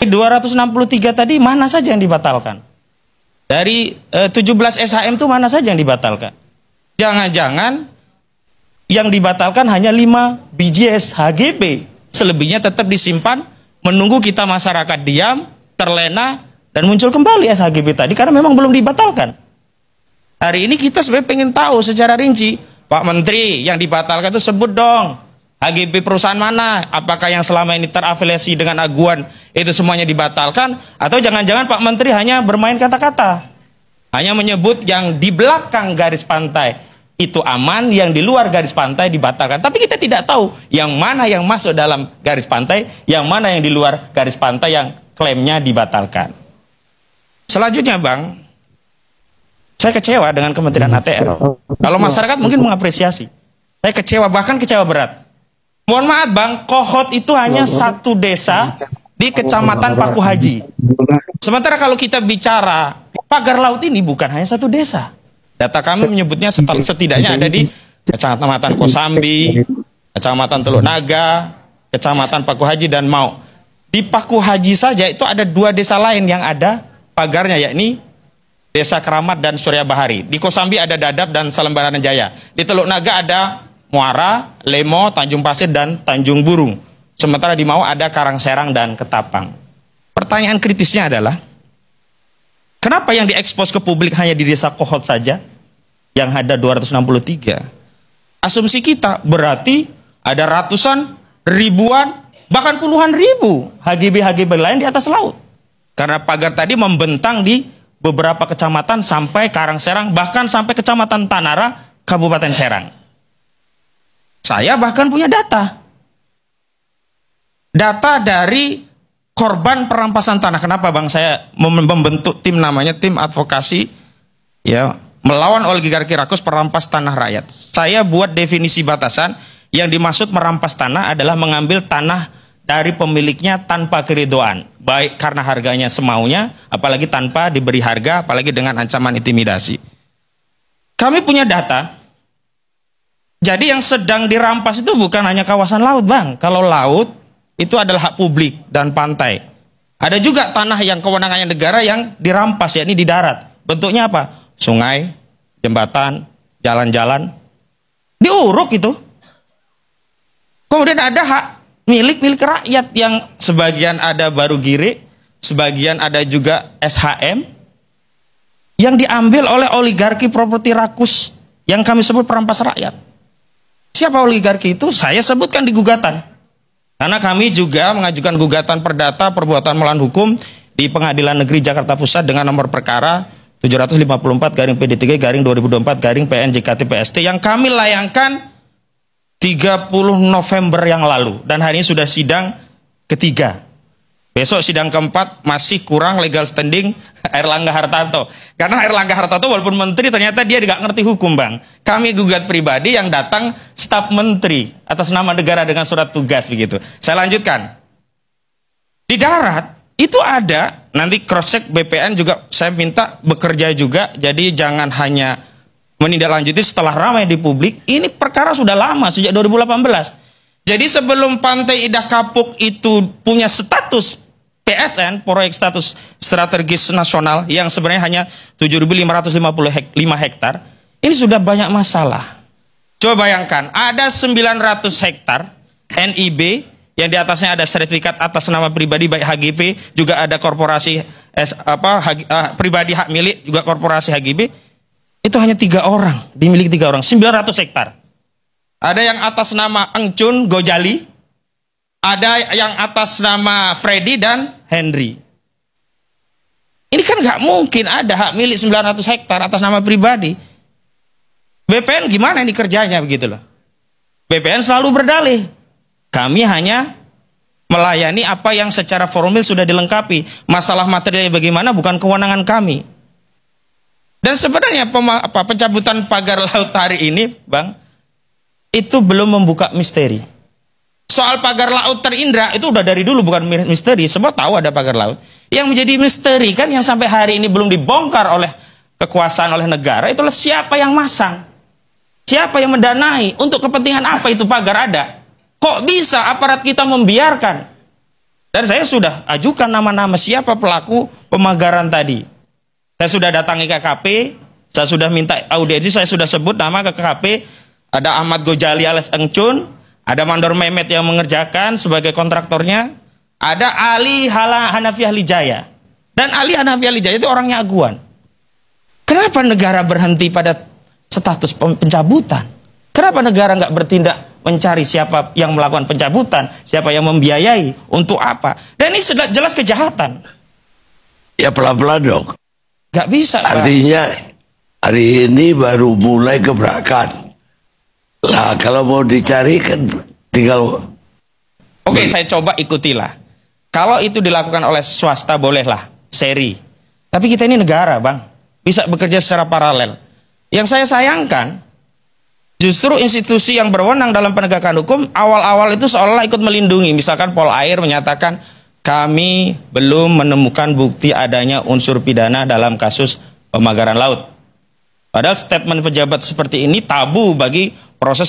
263 tadi mana saja yang dibatalkan? Dari 17 SHM itu mana saja yang dibatalkan? Jangan-jangan yang dibatalkan hanya 5 biji HGB. Selebihnya tetap disimpan, menunggu kita masyarakat diam, terlena, dan muncul kembali SHGB tadi karena memang belum dibatalkan. Hari ini kita sebenarnya pengen tahu secara rinci, Pak Menteri, yang dibatalkan itu sebut dong. HGB perusahaan mana? Apakah yang selama ini terafiliasi dengan Aguan itu semuanya dibatalkan? Atau jangan-jangan Pak Menteri hanya bermain kata-kata? Hanya menyebut yang di belakang garis pantai itu aman, yang di luar garis pantai dibatalkan. Tapi kita tidak tahu yang mana yang masuk dalam garis pantai, yang mana yang di luar garis pantai yang klaimnya dibatalkan. Selanjutnya Bang, saya kecewa dengan Kementerian ATR. Kalau masyarakat mungkin mengapresiasi. Saya kecewa, bahkan kecewa berat. Mohon maaf Bang, Kohot itu hanya satu desa di Kecamatan Paku Haji. Sementara kalau kita bicara pagar laut ini bukan hanya satu desa. Data kami menyebutnya setidaknya ada di Kecamatan Kosambi, Kecamatan Teluk Naga, Kecamatan Paku Haji dan Mau. Di Paku Haji saja itu ada 2 desa lain yang ada pagarnya, yakni Desa Keramat dan Surya Bahari. Di Kosambi ada Dadap dan Salembaran Jaya. Di Teluk Naga ada Muara, Lemo, Tanjung Pasir, dan Tanjung Burung. Sementara di Mau ada Karangserang dan Ketapang. Pertanyaan kritisnya adalah, kenapa yang diekspos ke publik hanya di desa Kohot saja, yang ada 263? Asumsi kita berarti ada ratusan, ribuan, bahkan puluhan ribu HGB-HGB lain di atas laut. Karena pagar tadi membentang di beberapa kecamatan sampai Karangserang, bahkan sampai Kecamatan Tanara, Kabupaten Serang. Saya bahkan punya data dari korban perampasan tanah. Kenapa Bang saya membentuk tim namanya tim advokasi ya melawan oligarki rakus perampas tanah rakyat. Saya buat definisi batasan, yang dimaksud merampas tanah adalah mengambil tanah dari pemiliknya tanpa keridoan, baik karena harganya semaunya, apalagi tanpa diberi harga, apalagi dengan ancaman intimidasi. Kami punya data. Jadi yang sedang dirampas itu bukan hanya kawasan laut Bang. Kalau laut itu adalah hak publik dan pantai. Ada juga tanah yang kewenangannya negara yang dirampas, yakni di darat. Bentuknya apa? Sungai, jembatan, jalan-jalan. Diuruk itu. Kemudian ada hak milik rakyat yang sebagian ada baru giri, sebagian ada juga SHM yang diambil oleh oligarki properti rakus yang kami sebut perampas rakyat. Siapa oligarki itu? Saya sebutkan di gugatan. Karena kami juga mengajukan gugatan perdata perbuatan melawan hukum di Pengadilan Negeri Jakarta Pusat dengan nomor perkara 754/PD3/2024/PN JKT-PST yang kami layangkan 30 November yang lalu. Dan hari ini sudah sidang ketiga. Besok sidang keempat, masih kurang legal standing Airlangga Hartarto. Karena Airlangga Hartarto walaupun menteri ternyata dia tidak ngerti hukum Bang. Kami gugat pribadi yang datang staf menteri atas nama negara dengan surat tugas begitu. Saya lanjutkan. Di darat itu ada, nanti cross check BPN juga saya minta bekerja juga. Jadi jangan hanya menindaklanjuti setelah ramai di publik. Ini perkara sudah lama, sejak 2018. Jadi sebelum Pantai Indah Kapuk itu punya status PSN, proyek status strategis nasional, yang sebenarnya hanya 7.555 hektar, ini sudah banyak masalah. Coba bayangkan, ada 900 hektar NIB, yang di atasnya ada sertifikat atas nama pribadi, baik HGP, juga ada korporasi pribadi hak milik, juga korporasi HGB, itu hanya 3 orang, dimiliki 3 orang, 900 hektar. Ada yang atas nama Engcun Gojali, ada yang atas nama Freddy dan Henry. Ini kan nggak mungkin ada hak milik 900 hektar atas nama pribadi. BPN gimana ini kerjanya begitu loh. BPN selalu berdalih, kami hanya melayani apa yang secara formil sudah dilengkapi. Masalah materialnya bagaimana bukan kewenangan kami. Dan sebenarnya pencabutan pagar laut hari ini, Bang, itu belum membuka misteri. Soal pagar laut terindra itu udah dari dulu bukan misteri, semua tahu ada pagar laut. Yang menjadi misteri kan yang sampai hari ini belum dibongkar oleh kekuasaan, oleh negara, itulah siapa yang masang, siapa yang mendanai, untuk kepentingan apa itu pagar ada. Kok bisa aparat kita membiarkan Dan saya sudah ajukan nama-nama siapa pelaku pemagaran tadi. Saya sudah datangi KKP, saya sudah minta audiensi, saya sudah sebut nama ke KKP. Ada Ahmad Gojali alias Engcun, ada Mandor Mehmet yang mengerjakan sebagai kontraktornya, ada Ali Hanafi Ahlijaya. Dan Ali Hanafi Ahlijaya itu orangnya aguan. Kenapa negara berhenti pada status pencabutan? Kenapa negara nggak bertindak mencari siapa yang melakukan pencabutan, siapa yang membiayai, untuk apa? Dan ini sudah jelas kejahatan. Ya pelan-pelan dong. Nggak bisa, Pak. Artinya hari ini baru mulai gebrakan. Lah kalau mau dicari kan tinggal. Oke, saya coba ikutilah. Kalau itu dilakukan oleh swasta bolehlah, seri. Tapi kita ini negara, Bang. Bisa bekerja secara paralel. Yang saya sayangkan, justru institusi yang berwenang dalam penegakan hukum awal-awal itu seolah ikut melindungi. Misalkan Polair menyatakan kami belum menemukan bukti adanya unsur pidana dalam kasus pemagaran laut. Padahal statement pejabat seperti ini tabu bagi proses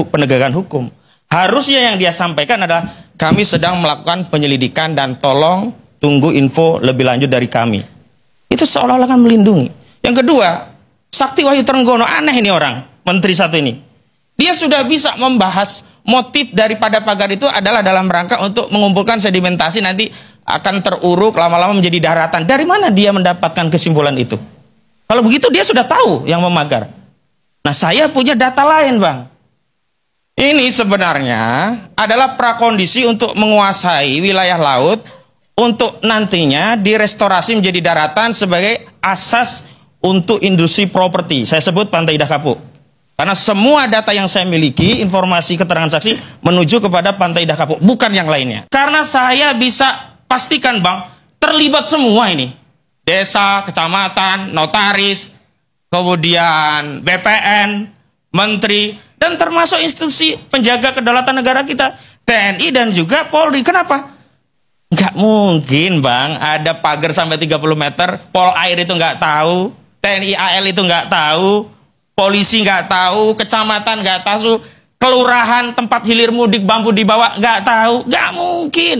penegakan hukum. Harusnya yang dia sampaikan adalah kami sedang melakukan penyelidikan dan tolong tunggu info lebih lanjut dari kami. Itu seolah-olah kan melindungi. Yang kedua, Sakti Wahyu Trenggono, aneh ini orang, menteri satu ini. Dia sudah bisa membahas motif daripada pagar itu adalah dalam rangka untuk mengumpulkan sedimentasi nanti akan teruruk lama-lama menjadi daratan. Dari mana dia mendapatkan kesimpulan itu? Kalau begitu dia sudah tahu yang memagar. Nah, saya punya data lain, Bang. Ini sebenarnya adalah prakondisi untuk menguasai wilayah laut untuk nantinya direstorasi menjadi daratan sebagai asas untuk industri properti. Saya sebut Pantai Indah Kapuk. Karena semua data yang saya miliki, informasi keterangan saksi menuju kepada Pantai Indah Kapuk, bukan yang lainnya. Karena saya bisa pastikan, Bang, terlibat semua ini. Desa, kecamatan, notaris, kemudian BPN, menteri, dan termasuk institusi penjaga kedaulatan negara kita, TNI dan juga Polri. Kenapa? Nggak mungkin, Bang, ada pagar sampai 30 meter, Polair itu nggak tahu, TNI AL itu nggak tahu, polisi nggak tahu, kecamatan nggak tahu, kelurahan tempat hilir mudik bambu dibawa nggak tahu, nggak mungkin.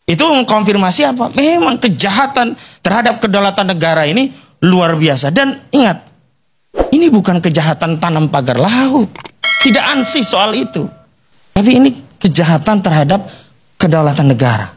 Itu mengkonfirmasi apa? Memang kejahatan terhadap kedaulatan negara ini luar biasa. Dan ingat, ini bukan kejahatan tanam pagar laut, tidak ansih soal itu, tapi ini kejahatan terhadap kedaulatan negara.